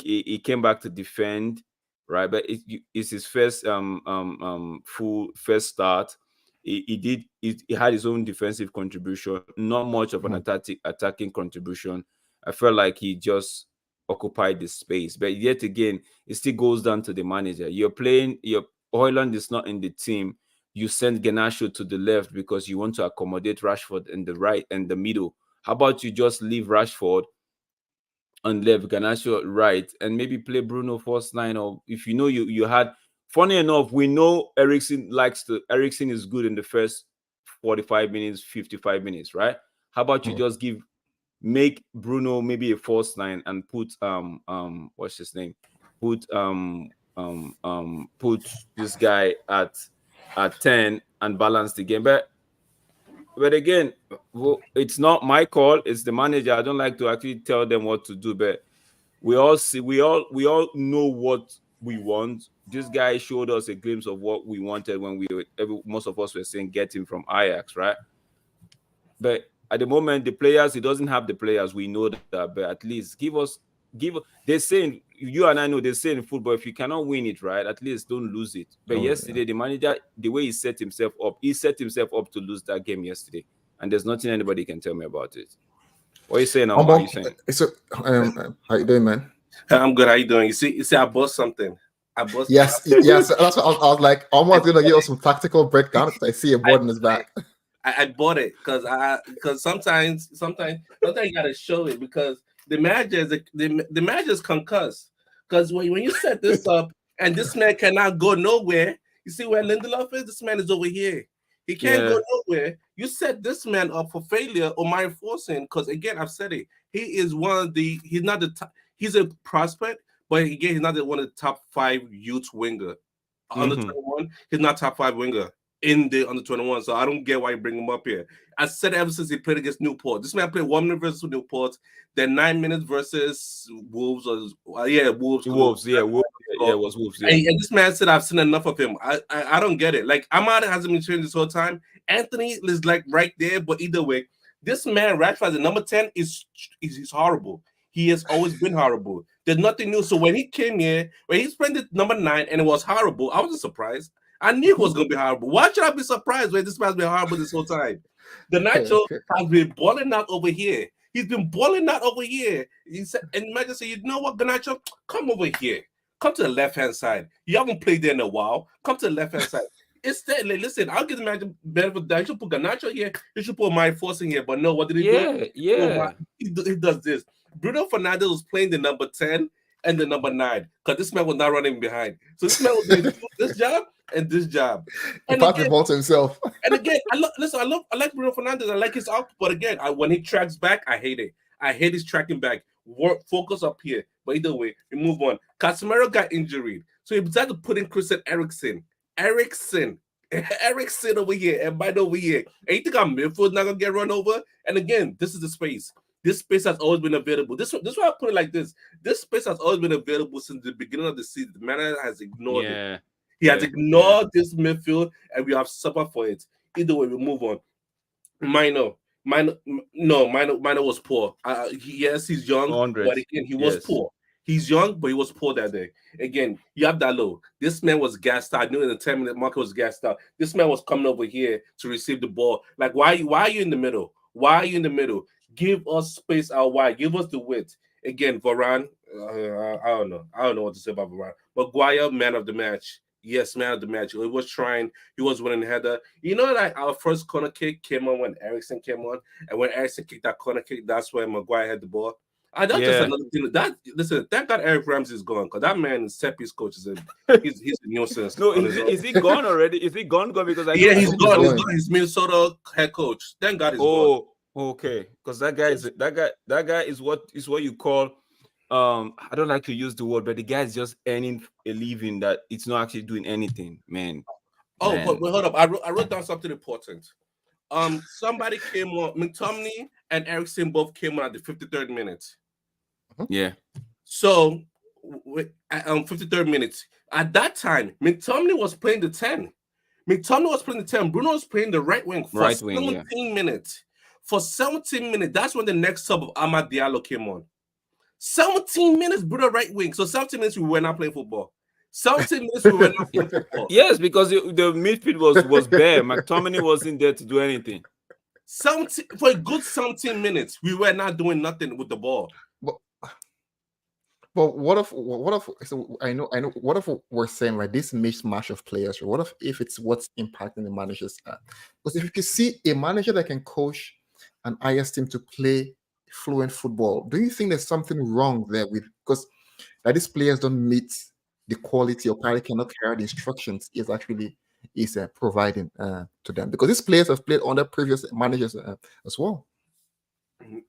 he came back to defend, right? But it's his first full first start. He had his own defensive contribution, not much of an attacking contribution. I felt like he just occupied the space, but yet again, it still goes down to the manager. Højlund is not in the team. You send Garnacho to the left because you want to accommodate Rashford in the right and the middle. How about you just leave Rashford on left, Garnacho right, and maybe play Bruno first line? Or if you had, funny enough, we know Eriksen is good in the first 45 minutes, 55 minutes, right? How about you just make Bruno maybe a first line and put what's his name? Put this guy at 10 and balance the game. But again, it's not my call, it's the manager. I don't like to actually tell them what to do, but we all know what we want. This guy showed us a glimpse of what we wanted when most of us were saying get him from Ajax, right? But at the moment, he doesn't have the players. We know that, but at least they're saying, you and I know, they're saying in football, if you cannot win it, right, at least don't lose it. But yesterday, the manager, the way he set himself up to lose that game yesterday. And there's nothing anybody can tell me about it. What are you saying, Omar? What are you saying? So, how you doing, man? I'm good. How you doing? You see, I bought something. Yes. That's what I was like, almost gonna give us some tactical breakdown because I see a board in his back. I bought it because sometimes you gotta show it, because the manager's concussed. Because when you set this up and this man cannot go nowhere, you see where Lindelof is? This man is over here. He can't go nowhere. You set this man up for failure or my forcing, because again, I've said it. He is he's not the top, he's a prospect, but again, he's not one of the top 5 youth winger. Under 21, he's not top 5 winger in the under 21. So I don't get why you bring him up here. I said ever since he played against Newport. This man played 1 minute versus Newport, then 9 minutes versus Wolves. Wolves. Wolves. Yeah, it was Wolves. Yeah. And this man said, I've seen enough of him. I don't get it. Like, Ahmad hasn't been trained this whole time. Anthony is like right there, but either way, this man, Rashford, the number 10, is horrible. He has always been horrible. There's nothing new. So when he came here, when he's playing the number 9 and it was horrible, I wasn't surprised. I knew it was going to be horrible. Why should I be surprised when this man's been horrible this whole time? Garnacho has been balling out over here. He's been balling out over here. He said, and imagine say, you know what, Garnacho, come over here. Come to the left-hand side. You haven't played there in a while. Come to the left-hand side. Instead, listen, I'll give the manager benefit that. He should put Garnacho here. He should put my forcing here. But no, what did he do? Yeah. He does this. Bruno Fernandes was playing the number 10 and the number 9 because this man was not running behind. So this man was doing this job and this job. And he passed the ball to himself. And again, I like Bruno Fernandes. I like his output. But again, when he tracks back, I hate it. I hate his tracking back. Focus up here. But either way, we move on. Casemiro got injured. So he decided to put in Christian Eriksen. Eriksen over here and Biden over here. And you think our midfield not gonna get run over? And again, this is the space. This space has always been available. This is why I put it like this. This space has always been available since the beginning of the season. The manager has ignored it. He has ignored this midfield, and we have suffered for it. Either way, we move on. Minor. Mino was poor. Yes, he's young, 100. but again, he was Yes. poor. He's young, but he was poor that day. Again, you have that low. This man was gassed out. I knew in the 10-minute market was gassed out. This man was coming over here to receive the ball. Like, why are you in the middle? Why are you in the middle? Give us space out wide. Give us the width. Again, Varane, I don't know. I don't know what to say about Varane. Maguire, man of the match. Yes, man of the match. He was trying. He was winning the header. You know, like our first corner kick came on when Eriksen came on, and when Eriksen kicked that corner kick, that's when Maguire had the ball. That's just another thing. Listen, thank God Eric Ramsey is gone, because that man is Seppi's coach. He's a nuisance. No, is he gone already? Is he gone? Because I he's gone. He's gone. He's Minnesota head coach. Thank God he's gone. Okay. Because that guy is what you call I don't like to use the word, but the guy is just earning a living that it's not actually doing anything, man. But hold up. I wrote down something important. Somebody came on. McTominay and Eriksen both came on at the 53rd minute. Yeah. So, 53rd minute. At that time, McTominay was playing the 10. McTominay was playing the 10. Bruno was playing the right wing for 17 minutes. For 17 minutes, that's when the next sub of Amad Diallo came on. 17 minutes, Bruno right wing. So 17 minutes we were not playing football. 17 minutes we were not playing football. Yes, because the midfield was bare. McTominay wasn't there to do anything. 17 for a good 17 minutes, we were not doing nothing with the ball. But what if so I know what if we're saying like this mishmash of players, or what if it's what's impacting the managers? Because if you can see a manager that can coach an IS team to play fluent football, do you think there's something wrong there with, because that these players don't meet the quality or probably cannot carry the instructions is actually providing to them? Because these players have played under previous managers as well.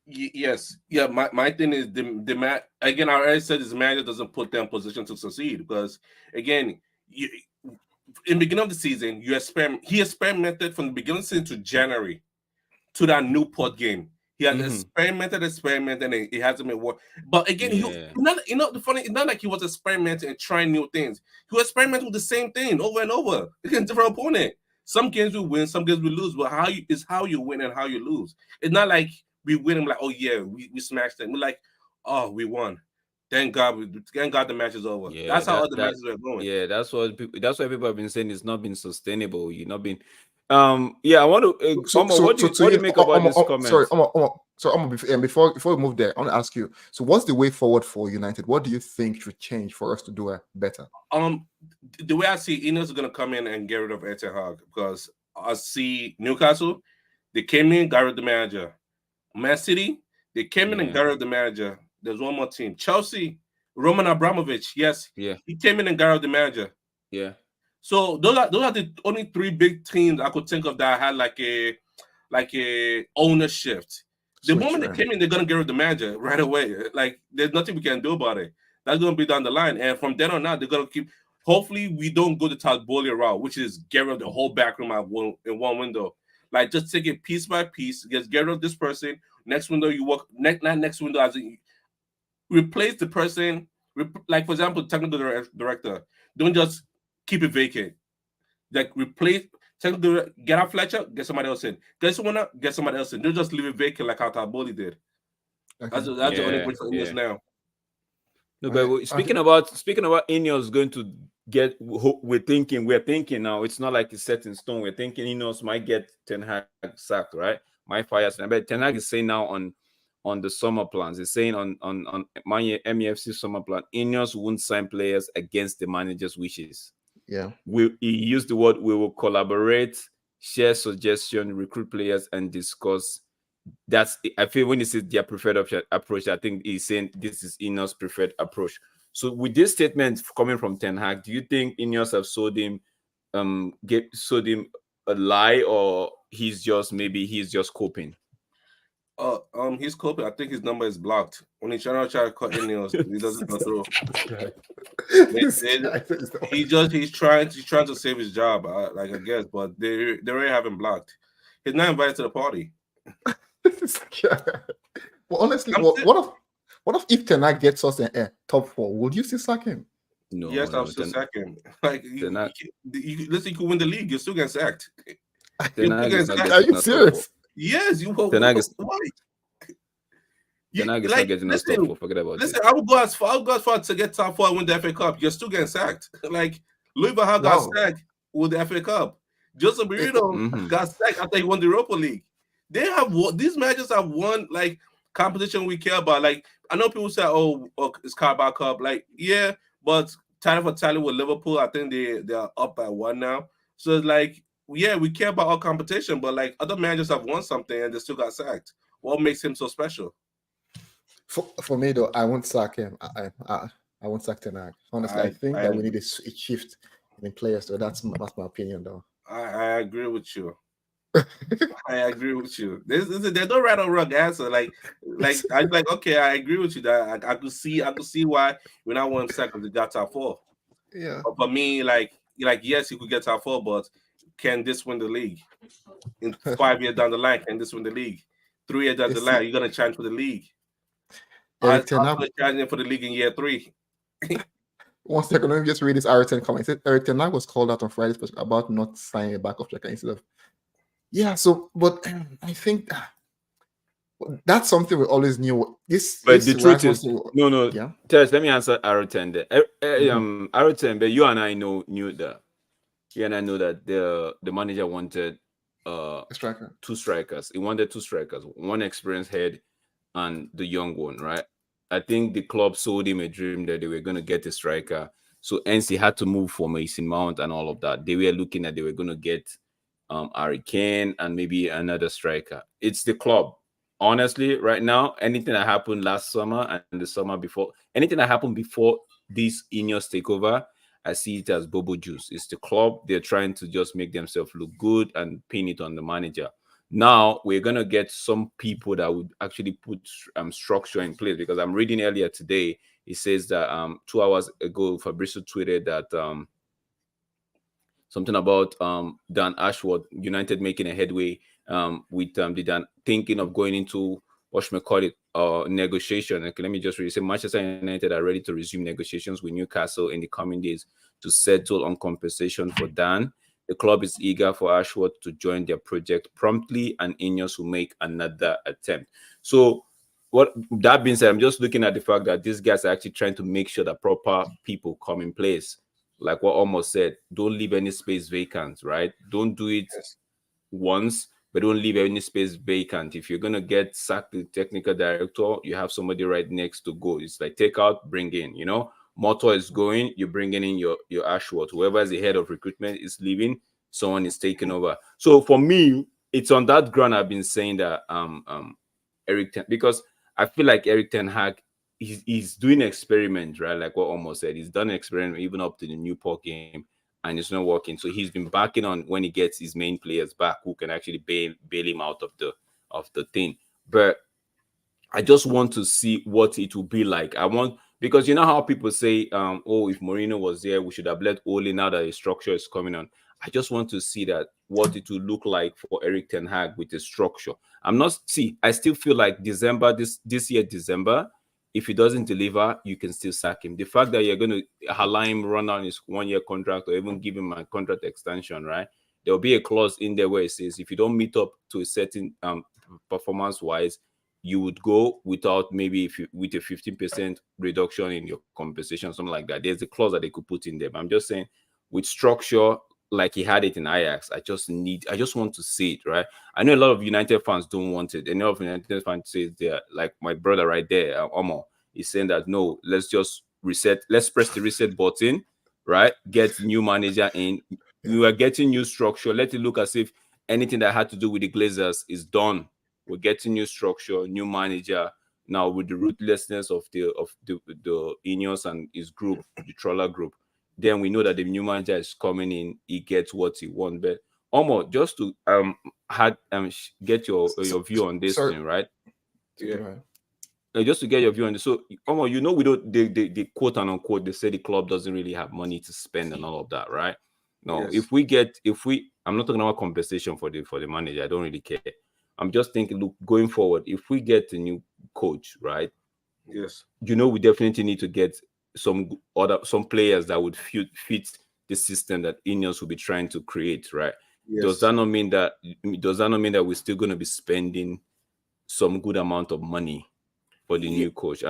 Yes, yeah. My thing is the again. I already said this manager doesn't put them in position to succeed, because again, in the beginning of the season, he experimented from the beginning of the season to January to that Newport game. He has experimented, and it hasn't been work. But again, the funny, it's not like he was experimenting and trying new things. He was experimenting with the same thing over and over against different opponent. Some games we win, some games we lose. But how you win and how you lose. It's not like we win them like, oh yeah, we smashed them. We're like, oh, we won. Thank God the match is over. Yeah, that's how other matches are going. Yeah, that's what people have been saying. It's not been sustainable. You're not been. Yeah, I want to. What do you make about this comment? Sorry, before we move there, I want to ask you. So, what's the way forward for United? What do you think should change for us to do it better? The way I see Ineos is going to come in and get rid of Erik ten Hag, because I see Newcastle. They came in, got rid of the manager. Man City, they came in and got rid of the manager. There's one more team. Chelsea, Roman Abramovich. Yes, he came in and got rid of the manager. Yeah. So those are the only three big teams I could think of that had like a ownership. The moment they came in, they're gonna get rid of the manager right away. Like there's nothing we can do about it. That's gonna be down the line, and from then on out, they're gonna keep. Hopefully, we don't go the Todd Bowley route, which is get rid of the whole back room in one window. Like just take it piece by piece. Just get rid of this person. Next window, you work. Not next window, as in replace the person. Like for example, technical director. Don't just keep it vacant. Like replace. Technical. Get out Fletcher. Get somebody else in. Get someone out. Get somebody else in. Don't just leave it vacant like how Taboli did. Okay. That's the only way for Ineos now. No, but speaking about Ineos going to get, we're thinking now. It's not like it's set in stone. We're thinking Ineos might get Ten Hag sacked, right? Might fire. But Ten Hag is saying now on the summer plans. He's saying on my MEFC summer plan, Ineos won't sign players against the manager's wishes. Yeah, he used the word, we will collaborate, share suggestions, recruit players, and discuss. That's, I feel when he says their preferred approach, I think he's saying this is Ineos' preferred approach. So with this statement coming from Ten Hag, do you think Ineos have sold him a lie, or he's just coping? He's coping. I think his number is blocked. When he's trying to cut Ineos, he doesn't go through. He's trying to save his job, I guess, but they already have him blocked. He's not invited to the party. Well, honestly, what if Ten Hag gets us in top 4? Would you still sack him? No. Yes, I'll still sack him. Like, listen, you could win the league, you still get sacked. Are you serious? Yes, you Ten Hag is why? Ten You Hag is not like getting us top listen, four. Forget about it. listen. I would go as far to get top four and win the FA Cup. You're still getting sacked. Like Louis van Gaal got Wow. sacked with the FA Cup. Jose Mourinho Mhm. got sacked after he won the Europa League. They have these managers have won like competition we care about. Like I know people say, "Oh, it's Carabao Cup." Like yeah, but title for title with Liverpool, I think they are up by one now. So it's like yeah, we care about our competition, but like other managers have won something and they still got sacked. What makes him so special? For me though, I won't sack him. I won't sack Ten Hag. Honestly, I think that we need a shift in players. So that's my opinion though. I agree with you. I agree with you. There's no right or wrong answer. Like I'm like okay, I agree with you that I could see why when I won second they got top four. Yeah. But for me, like yes, you could get top four, but can this win the league? In 5 years down the line, can this win the league? 3 years down the line, you're gonna challenge for the league. Eric Ten I'm Hag. challenging for the league in year 3. 1 second, let me just read this R10 comment. It said Eric Ten Hag was called out on Friday about not signing a backup striker instead of. Yeah, so but I think that's something we always knew. But the truth Rice is, no. Yeah. Tess, let me answer Aroten there. Mhm. Aroten, but you and I knew that. You and I know that the manager wanted Striker. 2 strikers. He wanted 2 strikers, one experienced head and the young one, right? I think the club sold him a dream that they were going to get a striker. So hence he had to move for Mason Mount and all of that. They were looking at they were going to get Harry Kane and maybe another striker. It's the club. Honestly, right now, anything that happened last summer and the summer before, anything that happened before this Ineos takeover, I see it as Bobo juice. It's the club. They're trying to just make themselves look good and pin it on the manager. Now we're gonna get some people that would actually put structure in place because I'm reading earlier today. It says that 2 hours ago, Fabrizio tweeted that something about Dan Ashworth United making a headway with the Dan thinking of going into what should we call it negotiation. Okay, let me just read. Say Manchester United are ready to resume negotiations with Newcastle in the coming days to settle on compensation for Dan. The club is eager for Ashworth to join their project promptly, and Ineos will make another attempt. So, what that being said, I'm just looking at the fact that these guys are actually trying to make sure that proper people come in place. Like what almost said, don't leave any space vacant, right? Don't do it once, but don't leave any space vacant. If you're gonna get sacked the technical director, you have somebody right next to go. It's like take out, bring in. Motor is going, you're bringing in your Ashworth. Whoever is the head of recruitment is leaving, someone is taking over. So for me, it's on that ground I've been saying that Eric because I feel like Eric Ten Hag he's doing experiment, right? Like what almost said, he's done an experiment even up to the Newport game, and it's not working. So he's been backing on when he gets his main players back, who can actually bail him out of the thing. But I just want to see what it will be like. I want because you know how people say, oh, if Mourinho was there, we should have let Ole now that his structure is coming on. I just want to see that what it will look like for Eric Ten Hag with the structure. I still feel like this year, December, if he doesn't deliver, you can still sack him. The fact that you're going to allow him run on his 1-year contract or even give him a contract extension, right? There'll be a clause in there where it says if you don't meet up to a certain performance-wise, you would go without maybe with a 15% reduction in your compensation, something like that. There's a clause that they could put in there. But I'm just saying, with structure like he had it in Ajax, I just want to see it, right? I know a lot of United fans don't want it. And a lot of United fans say they're like my brother right there, Omo, is saying that no, let's just reset, let's press the reset button, right? Get new manager in. We are getting new structure. Let it look as if anything that had to do with the Glazers is done. We're getting new structure, new manager. Now with the ruthlessness of the Ineos and his group, the Troller group, then we know that the new manager is coming in. He gets what he wants. But Omo, just to get your view on this thing, right? Yeah. Just to get your view on this. So Omo, we don't the quote and unquote they say the club doesn't really have money to spend and all of that, right? No, Yes. I'm not talking about compensation for the manager. I don't really care. I'm just thinking, look, going forward, if we get a new coach, right? Yes. We definitely need to get some players that would fit the system that Ineos will be trying to create, right? does that not mean that we're still going to be spending some good amount of money for the new coach?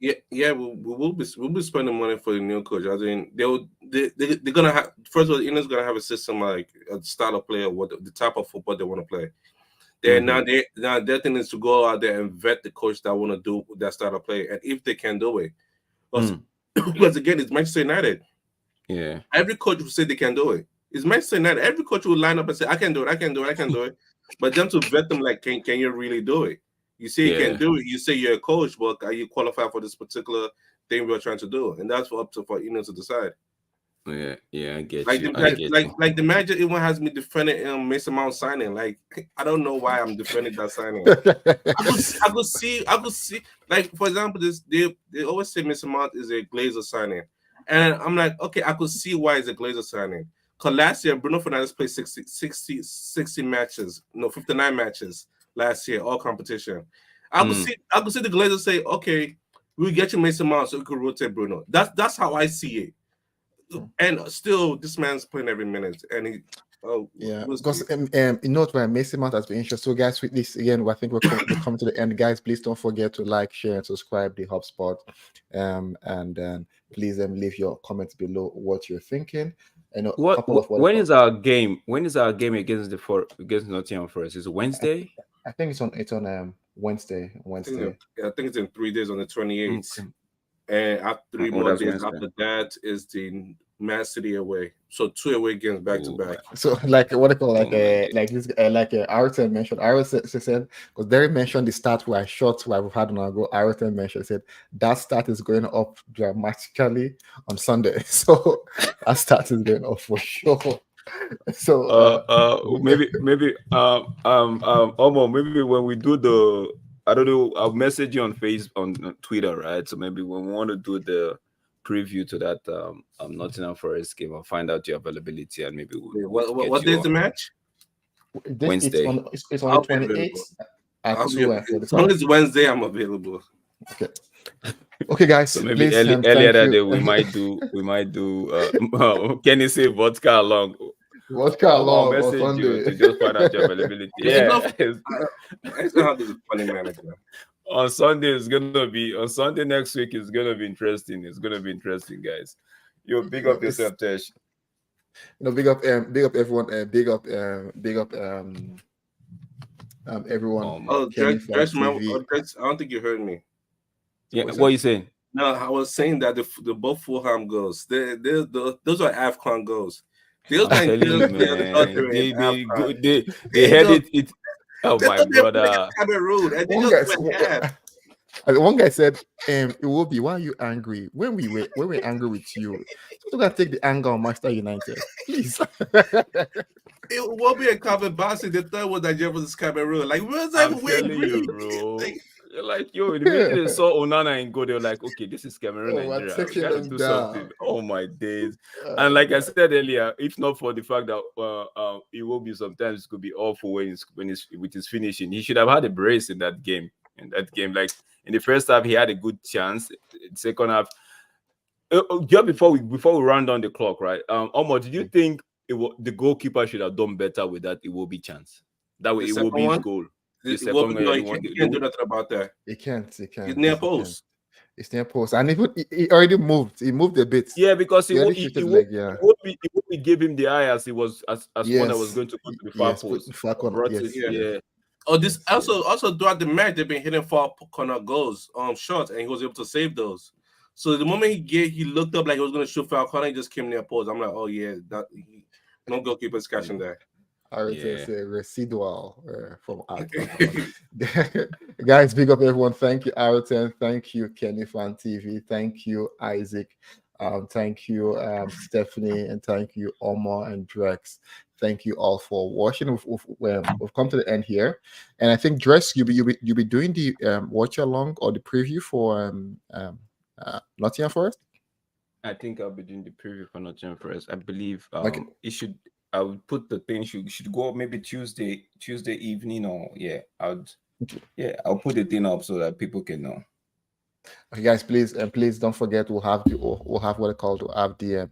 Yeah, we'll be spending money for the new coach. I mean, they're gonna have, first of all, England's gonna have a system, like a style of player, what the type of football they want to play. Now their thing is to go out there and vet the coach that want to do that style of play, and if they can do it, because again, it's Manchester United. Yeah, every coach will say they can do it. It's Manchester United. Every coach will line up and say, "I can do it. I can do it. I can do it." But them to vet them, like, can you really do it? You say you can do it. You say you're a coach, but are you qualified for this particular thing we're trying to do? And that's for England to decide. Yeah, I get like you. Like the manager even has me defending Mason Mount signing. Like, I don't know why I'm defending that signing. I could see. Like, for example, they always say Mason Mount is a Glazer signing, and I'm like, okay, I could see why it's a Glazer signing. Because last year Bruno Fernandes played 60 matches, 59 matches last year, all competition. I could see the Glazers say, okay, we'll get you Mason Mount so we could rotate Bruno. That's how I see it. And still, this man's playing every minute, and he. Because you know what, Mason Mount has been interesting. So, guys, with this again, I think we're coming to the end. Guys, please don't forget to like, share, and subscribe the HubSpot, and then please leave your comments below what you're thinking. And when is our game? When is our game against Nottingham Forest? Is it Wednesday? I think it's on Wednesday. I think it's in 3 days on the 28th. Okay. And after 3 more days after that is the Man City away. So 2 away games back to back. So like what I call Ayrton mentioned. Ayrton said, because Derek mentioned the stat where we've had on our go. Ayrton mentioned, said that stat is going up dramatically on Sunday. So that stat is going up for sure. So maybe Omo, maybe when we do the, I don't know, I'll message you on on Twitter, right? So maybe when we want to do the preview to that Nottingham Forest game, I'll find out your availability, and maybe what day is the match? Wednesday. It's on the 28th. As long as Wednesday, I'm available. Okay, guys. So maybe earlier that day we might do. Can you say vodka along? Vodka along on Sunday to just find out your availability. It's not this funny manager. On Sunday next week is gonna be interesting. It's gonna be interesting, guys. You big up yourself, Tesh. Big up everyone. Big up everyone. I don't think you heard me. Yeah, what are you saying? No, I was saying that the both Fulham goals, those are AFCON goals. They had it. Oh my brother! One guy said, "It will be. Why are you angry? When we're angry with you, you gotta take the anger on Manchester United, please." It will be a Calvin Bassey. The third one that was Cameroon. Like, where's that? I'm telling you, bro. You're like, yo, the minute they saw Onana and go, they were like, okay, this is Cameroon, Nigeria. We gotta do something. Oh my days! And like I said earlier, if not for the fact that it will be sometimes, it could be awful when it's with his finishing. He should have had a brace in that game. Like in the first half, he had a good chance. In the second half, just before we run down the clock, right? Omar, did you think the goalkeeper should have done better with that Iwobi chance? That way, it will be his goal. He can't do nothing about that. He can't. He's near post. It's near post, and he already moved. He moved a bit. Yeah, because he would give him the eye as he was as one that was going to go to the far post. Yeah. Oh, this also throughout the match they've been hitting 4 corner goals, shots, and he was able to save those. So the moment he looked up like he was going to shoot foul corner, he just came near post. I'm like, oh yeah, no goalkeeper's catching that. I would say residual from guys. Big up everyone. Thank you, Ayrton. Thank you, Kenny Fan TV. Thank you, Isaac. Thank you, Stephanie, and thank you, Omar and Drex. Thank you all for watching. We've come to the end here, and I think Drex, you'll be doing the watch along or the preview for Nottingham Forest. I think I'll be doing the preview for Nottingham Forest. I believe it should. I would put the thing should go maybe Tuesday evening, or I'll put the thing up so that people can know. Okay, guys, please don't forget we'll have what I call to have the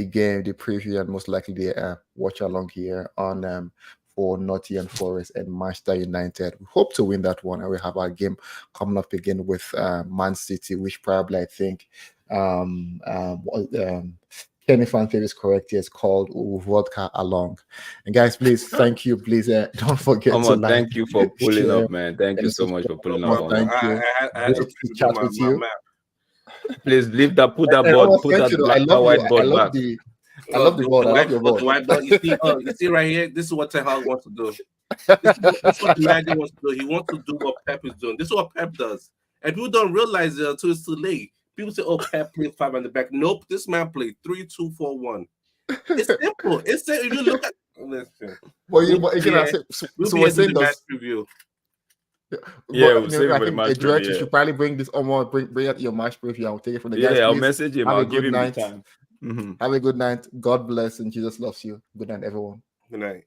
game, the preview, and most likely the watch along here on for Nottingham Forest and Manchester United. We hope to win that one, and we have our game coming up again with Man City, which probably I think Kenny Fanfare is correct. It's called Vodka Along. And guys, please, thank you. Please don't forget Come to on, like, thank you for pulling share, up, man. Thank you and so much for subscribe. pulling No up problem. on. Thank you. I had to Great to chat do with my you. map. Please leave that. Put that And board. almost Put thank that you. I that love you. white I board love back. I love the board. I love your board. The white board. You see right here. This is what Ten Hag wants to do. This is what the manager wants to do. He wants to do what Pep is doing. This is what Pep does, and people don't realize it until it's too late. People say, "Oh, Pep played 5 on the back." Nope, this man played 3-2-4-1. It's simple. It's simple. If you look at listen, Well, we'll but be again, I here. said, We'll so be we're here to saying the match those. review. Yeah, But we'll save it I for the think match Direct, you preview. should probably bring this on more. Bring out your match preview. I'll take it from the guys. Yeah, I'll Please message him. have I'll a give good him night. the time. Mhm. Have a good night. God bless and Jesus loves you. Good night, everyone. Good night.